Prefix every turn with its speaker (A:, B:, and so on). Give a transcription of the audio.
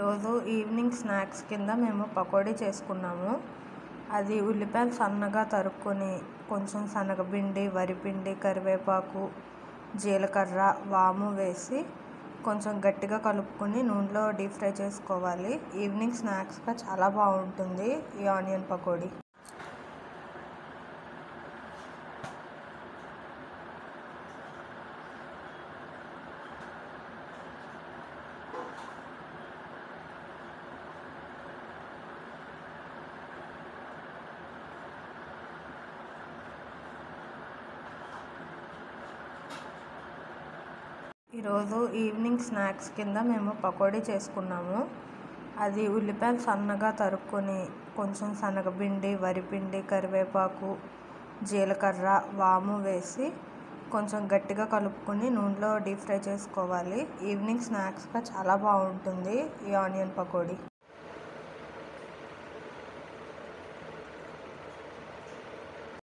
A: ఈరోజు evening snacks కింద మేము పకోడీ చేసుకున్నాము. అది ఉల్లిపాయలు సన్నగా తరుక్కొని కొంచెం శనగపిండి, వరిపిండి, కరివేపాకు, జీలకర్ర, వాము వేసి కొంచెం గట్టిగా కలుపుకొని నూనెలో డీప్ ఫ్రై చేసుకోవాలి. ఈవినింగ్ స్నాక్స్గా చాలా బాగుంటుంది ఈ ఆనియన్ పకోడీ. ఈరోజు ఈవినింగ్ స్నాక్స్ కింద మేము పకోడీ చేసుకున్నాము. అది ఉల్లిపాయలు సన్నగా తరుక్కొని కొంచెం శనగపిండి, వరిపిండి, కరివేపాకు, జీలకర్ర, వాము వేసి కొంచెం గట్టిగా కలుపుకొని నూనెలో డీప్ ఫ్రై చేసుకోవాలి. ఈవినింగ్ స్నాక్స్గా చాలా బాగుంటుంది ఈ ఆనియన్ పకోడీ.